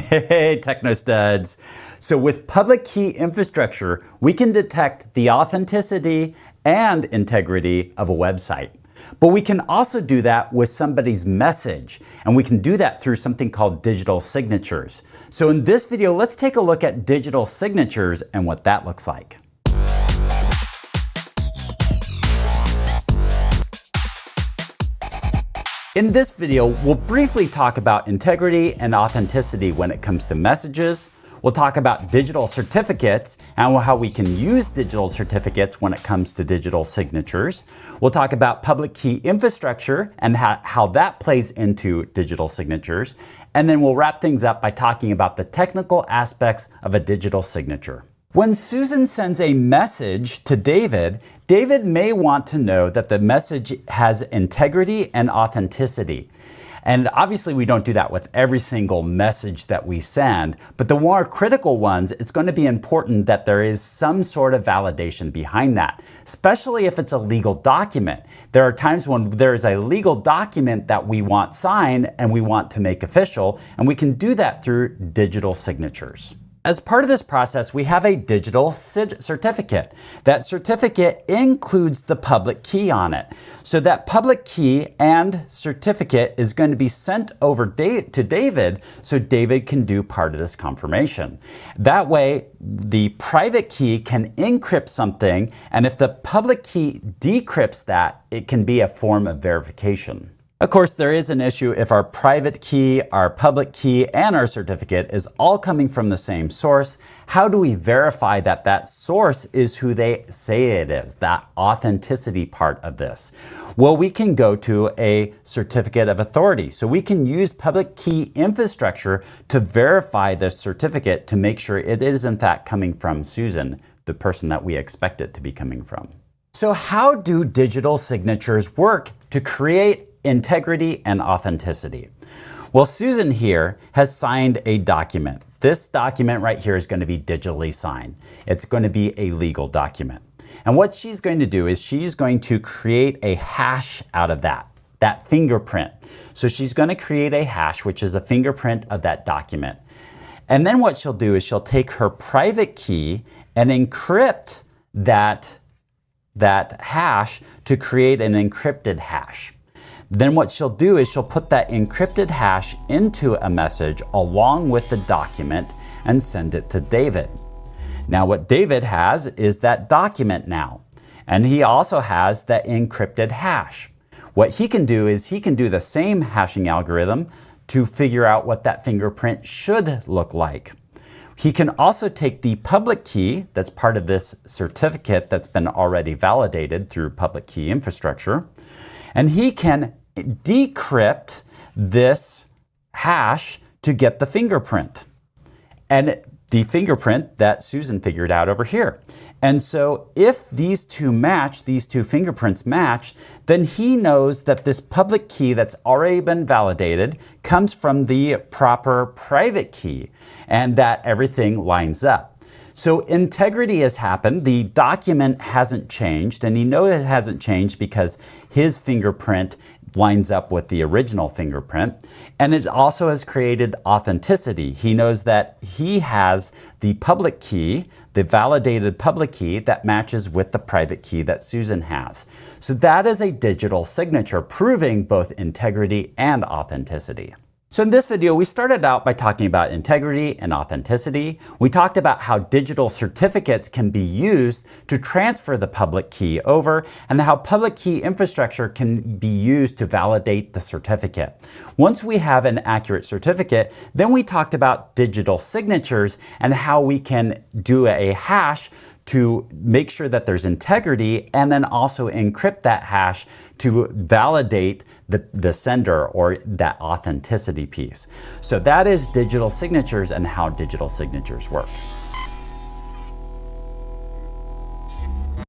Hey, Techno Studs. So with public key infrastructure, we can detect the authenticity and integrity of a website. But we can also do that with somebody's message, and we can do that through something called digital signatures. So in this video, let's take a look at digital signatures and what that looks like. In this video, we'll briefly talk about integrity and authenticity when it comes to messages. We'll talk about digital certificates and how we can use digital certificates when it comes to digital signatures. We'll talk about public key infrastructure and how that plays into digital signatures. And then we'll wrap things up by talking about the technical aspects of a digital signature. When Susan sends a message to David, David may want to know that the message has integrity and authenticity. And obviously we don't do that with every single message that we send, but the more critical ones, it's going to be important that there is some sort of validation behind that, especially if it's a legal document. There are times when there is a legal document that we want signed and we want to make official, and we can do that through digital signatures. As part of this process, we have a digital certificate. That certificate includes the public key on it. So that public key and certificate is going to be sent over to David so David can do part of this confirmation. That way, the private key can encrypt something, and if the public key decrypts that, it can be a form of verification. Of course, there is an issue if our private key, our public key, and our certificate is all coming from the same source. How do we verify that that source is who they say it is, that authenticity part of this? Well, we can go to a certificate of authority. So we can use public key infrastructure to verify the certificate to make sure it is in fact coming from Susan, the person that we expect it to be coming from. So how do digital signatures work to create integrity and authenticity? Well, Susan here has signed a document. This document right here is going to be digitally signed. It's going to be a legal document. And what she's going to do is she's going to create a hash out of that fingerprint. So she's going to create a hash, which is a fingerprint of that document. And then what she'll do is she'll take her private key and encrypt that hash to create an encrypted hash. Then what she'll do is she'll put that encrypted hash into a message along with the document and send it to David. Now what David has is that document now, and he also has that encrypted hash. What he can do is he can do the same hashing algorithm to figure out what that fingerprint should look like. He can also take the public key that's part of this certificate that's been already validated through public key infrastructure, and he can decrypt this hash to get the fingerprint. And the fingerprint that Susan figured out over here. And so if these two match, these two fingerprints match, then he knows that this public key that's already been validated comes from the proper private key and that everything lines up. So integrity has happened, the document hasn't changed, and he knows it hasn't changed because his fingerprint lines up with the original fingerprint. And it also has created authenticity. He knows that he has the public key, the validated public key that matches with the private key that Susan has. So that is a digital signature proving both integrity and authenticity. So in this video, we started out by talking about integrity and authenticity. We talked about how digital certificates can be used to transfer the public key over and how public key infrastructure can be used to validate the certificate. Once we have an accurate certificate, then we talked about digital signatures and how we can do a hash to make sure that there's integrity and then also encrypt that hash to validate the sender or that authenticity piece. So that is digital signatures and how digital signatures work.